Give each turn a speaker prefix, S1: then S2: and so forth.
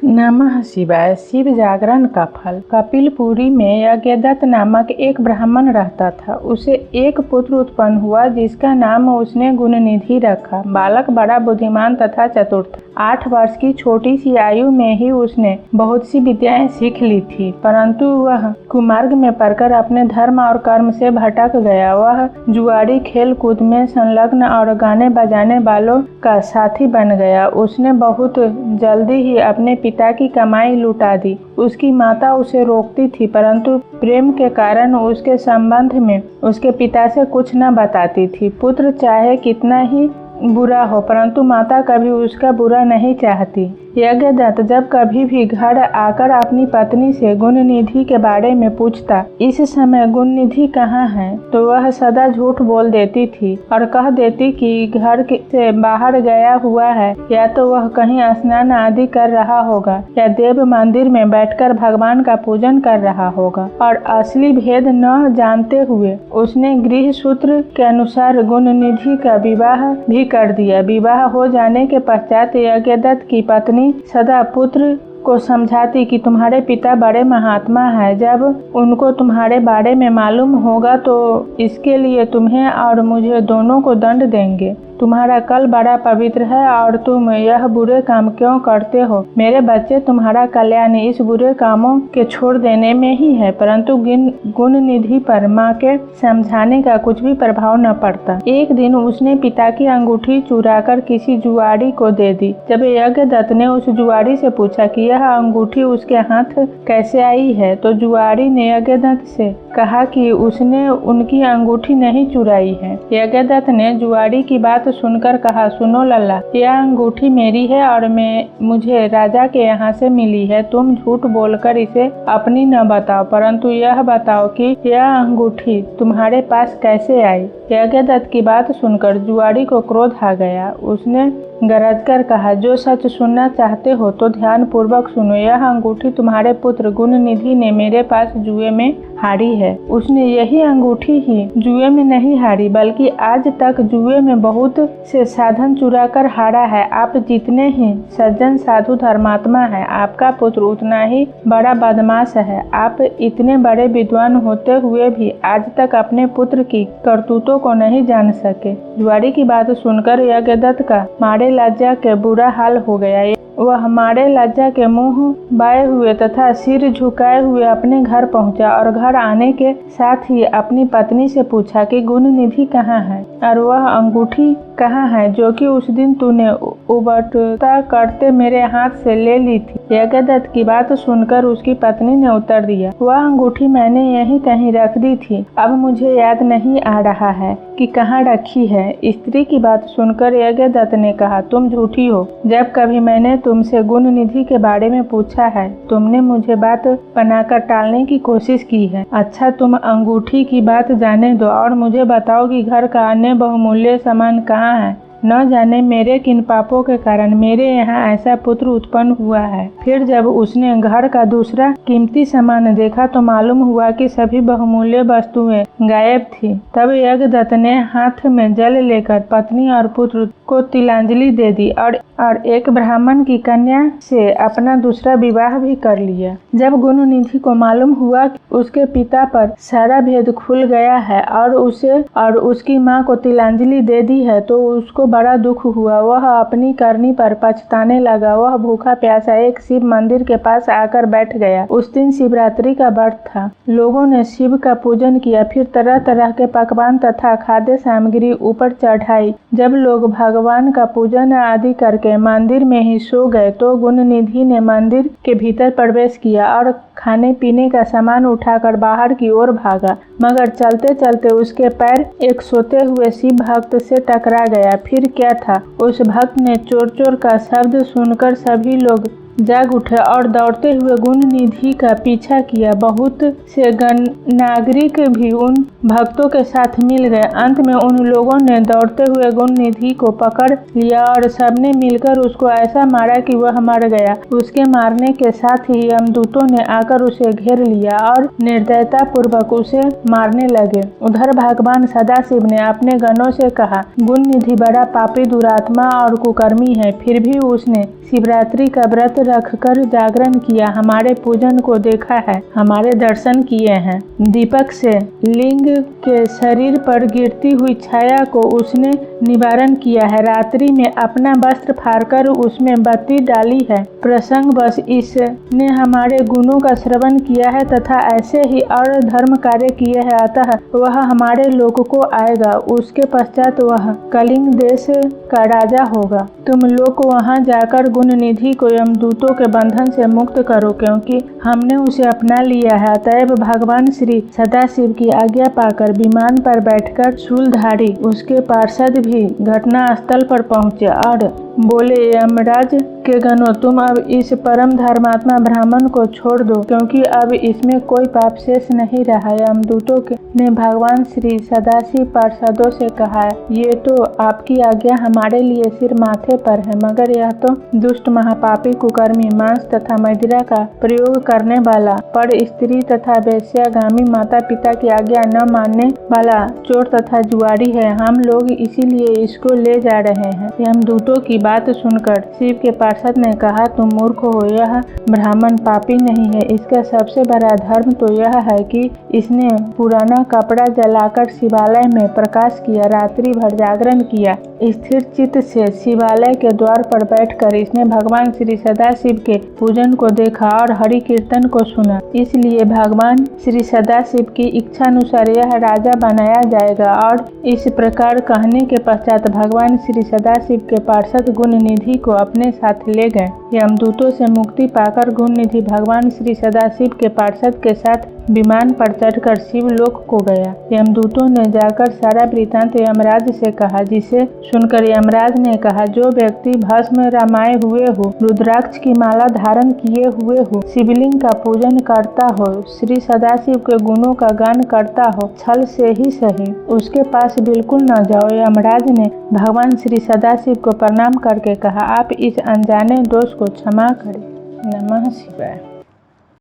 S1: नमः शिवाय। शिव जागरण का फल। कपिलपुरी में यज्ञदत्त नामक एक ब्राह्मण रहता था। उसे एक पुत्र उत्पन्न हुआ जिसका नाम उसने गुणनिधि रखा। बालक बड़ा बुद्धिमान तथा चतुर था। 8 वर्ष की छोटी सी आयु में ही उसने बहुत सी विद्याएं सीख ली थी, परंतु वह कुमार्ग में पड़कर अपने धर्म और कर्म से भटक गया। वह जुआरी, खेल कूद में संलग्न और गाने बजाने वालों का साथी बन गया। उसने बहुत जल्दी ही अपने पिता की कमाई लुटा दी। उसकी माता उसे रोकती थी, परंतु प्रेम के कारण उसके संबंध में उसके पिता से कुछ न बताती थी। पुत्र चाहे कितना ही बुरा हो, परंतु माता कभी उसका बुरा नहीं चाहती। यज्ञदत्त जब कभी भी घर आकर अपनी पत्नी से गुणनिधि के बारे में पूछता, इस समय गुणनिधि कहाँ है, तो वह सदा झूठ बोल देती थी और कह देती कि घर से बाहर गया हुआ है, या तो वह कहीं स्नान आदि कर रहा होगा या देव मंदिर में बैठकर भगवान का पूजन कर रहा होगा। और असली भेद न जानते हुए उसने गृह सूत्र के अनुसार गुणनिधि का विवाह भी कर दिया। विवाह हो जाने के पश्चात यज्ञदत्त की पत्नी सदा पुत्र को समझाती कि तुम्हारे पिता बड़े महात्मा हैं। जब उनको तुम्हारे बारे में मालूम होगा तो इसके लिए तुम्हें और मुझे दोनों को दंड देंगे। तुम्हारा कल बड़ा पवित्र है और तुम यह बुरे काम क्यों करते हो? मेरे बच्चे, तुम्हारा कल्याण इस बुरे कामों के छोड़ देने में ही है। परंतु गुणनिधि पर माँ के समझाने का कुछ भी प्रभाव न पड़ता। एक दिन उसने पिता की अंगूठी चुराकर किसी जुआरी को दे दी। जब यज्ञदत्त ने उस जुआरी से पूछा कि यह अंगूठी उसके हाथ कैसे आई है, तो जुआरी ने यज्ञदत्त से कहा कि उसने उनकी अंगूठी नहीं चुराई है। यज्ञदत्त ने जुआरी की बात सुनकर कहा, सुनो लल्ला, यह अंगूठी मेरी है और मुझे राजा के यहाँ से मिली है। तुम झूठ बोलकर इसे अपनी न बताओ, परंतु यह बताओ कि यह अंगूठी तुम्हारे पास कैसे आई। यज्ञदत्त की बात सुनकर जुआरी को क्रोध आ गया। उसने गरजकर कहा, जो सच सुनना चाहते हो तो ध्यान पूर्वक सुनो। यह अंगूठी तुम्हारे पुत्र गुणनिधि ने मेरे पास जुए में हारी है। उसने यही अंगूठी ही जुए में नहीं हारी, बल्कि आज तक जुए में बहुत से साधन चुरा कर हारा है। आप जितने ही सज्जन साधु धर्मात्मा हैं, आपका पुत्र उतना ही बड़ा बदमाश है। आप इतने बड़े विद्वान होते हुए भी आज तक अपने पुत्र की करतूतों को नहीं जान सके। जुआरी की बात सुनकर यज्ञदत्त का मारे लज्जा के बुरा हाल हो गया। वह मारे लज्जा के मुंह बाए हुए तथा सिर झुकाए हुए अपने घर पहुंचा और घर आने के साथ ही अपनी पत्नी से पूछा कि गुणनिधि कहाँ है और वह अंगूठी कहाँ है जो कि उस दिन तूने उबटता करते मेरे हाथ से ले ली थी। यज्ञदत्त की बात सुनकर उसकी पत्नी ने उत्तर दिया, वह अंगूठी मैंने यहीं कहीं रख दी थी। अब मुझे याद नहीं आ रहा है कि कहाँ रखी है। स्त्री की बात सुनकर यज्ञदत्त ने कहा, तुम झूठी हो। जब कभी मैंने तुमसे गुणनिधि के बारे में पूछा है, तुमने मुझे बात बनाकर टालने की कोशिश की है। अच्छा, तुम अंगूठी की बात जाने दो और मुझे बताओ कि घर का अन्य बहुमूल्य सामान कहाँ है। न जाने मेरे किन पापों के कारण मेरे यहाँ ऐसा पुत्र उत्पन्न हुआ है। फिर जब उसने घर का दूसरा कीमती सामान देखा तो मालूम हुआ कि सभी बहुमूल्य वस्तुएं गायब थी। तब यज्ञदत्त ने हाथ में जल लेकर पत्नी और पुत्र को तिलांजलि दे दी और एक ब्राह्मण की कन्या से अपना दूसरा विवाह भी कर लिया। जब गुणनिधि को मालूम हुआ कि उसके पिता पर सारा भेद खुल गया है और उसे और उसकी माँ को तिलांजलि दे दी है, तो उसको बड़ा दुख हुआ। वह अपनी करनी पर पछताने लगा। वह भूखा प्यासा एक शिव मंदिर के पास आकर बैठ गया। उस दिन शिवरात्रि का व्रत था। लोगों ने शिव का पूजन किया, फिर तरह तरह के पकवान तथा खाद्य सामग्री ऊपर चढ़ाई। जब लोग भगवान का पूजन आदि करके मंदिर में ही सो गए तो गुणनिधि ने मंदिर के भीतर प्रवेश किया और खाने पीने का सामान उठाकर बाहर की ओर भागा, मगर चलते चलते उसके पैर एक सोते हुए शिव भक्त से टकरा गया। फिर क्या था, उस भक्त ने चोर चोर का शब्द सुनकर सभी लोग जाग उठे और दौड़ते हुए गुणनिधि का पीछा किया। बहुत से नागरिक भी उन भक्तों के साथ मिल गए। अंत में उन लोगों ने दौड़ते हुए गुणनिधि को पकड़ लिया और सबने मिलकर उसको ऐसा मारा कि वह मर गया। उसके मारने के साथ ही यमदूतों ने आकर उसे घेर लिया और निर्दयता पूर्वक उसे मारने लगे। उधर भगवान सदाशिव ने अपने गणों से कहा, गुणनिधि बड़ा पापी, दुरात्मा और कुकर्मी है, फिर भी उसने शिवरात्रि का व्रत रखकर जागरण किया, हमारे पूजन को देखा है, हमारे दर्शन किए हैं। दीपक से लिंग के शरीर पर गिरती हुई छाया को उसने निवारण किया है। रात्रि में अपना वस्त्र फाड़कर उसमें बत्ती डाली है। प्रसंग बस इसने हमारे गुणों का श्रवण किया है तथा ऐसे ही और धर्म कार्य किए हैं, अतः वह हमारे लोक को आएगा। उसके पश्चात वह कलिंग देश का राजा होगा। तुम लोग वहां जाकर गुण निधि को यमदूतों के बंधन से मुक्त करो, क्योंकि हमने उसे अपना लिया है। अतएव भगवान श्री सदाशिव की आज्ञा पाकर विमान पर बैठकर शूलधारी उसके पार्षद भी घटना स्थल पर पहुंचे और बोले, यमराज के गणों, तुम अब इस परम धर्मात्मा ब्राह्मण को छोड़ दो, क्योंकि अब इसमें कोई पाप शेष नहीं रहा। यमदूतों ने भगवान श्री सदाशिव पार्षदों से कहा, ये तो आपकी आज्ञा हमारे लिए सिर माथे पर है, मगर यह तो दुष्ट महापापी कुकर्मी, मांस तथा मदिरा का प्रयोग करने वाला, पर स्त्री तथा वेश्यागामी, माता पिता की आज्ञा न मानने वाला चोर तथा जुआरी है। हम लोग इसीलिए इसको ले जा रहे हैं। यमदूतों की बात सुनकर शिव के पार्षद ने कहा, तुम मूर्ख हो, यह ब्राह्मण पापी नहीं है। इसका सबसे बड़ा धर्म तो यह है कि इसने पुराना कपड़ा जलाकर शिवालय में प्रकाश किया, रात्रि भर जागरण किया। स्थिर चित्त से शिवालय के द्वार पर बैठकर इसने भगवान श्री सदाशिव के पूजन को देखा और हरि कीर्तन को सुना। इसलिए भगवान श्री सदाशिव की इच्छानुसार यह राजा बनाया जाएगा। और इस प्रकार कहने के पश्चात भगवान श्री सदाशिव के पार्षद गुण निधि को अपने साथ ले गए। यमदूतों से मुक्ति पाकर गुण निधि भगवान श्री सदाशिव के पार्षद के साथ विमान पर चढ़कर शिवलोक को गया। यमदूतों ने जाकर सारा वृतांत यमराज से कहा, जिसे सुनकर यमराज ने कहा, जो व्यक्ति भस्म रमाए हुए हो, रुद्राक्ष की माला धारण किए हुए हो, शिवलिंग का पूजन करता हो, श्री सदाशिव के गुणों का गान करता हो, छल से ही सही उसके पास बिल्कुल न जाओ। यमराज ने भगवान श्री सदाशिव को प्रणाम करके कहा, आप इस अनजाने दोष को क्षमा करें। नमः शिवाय।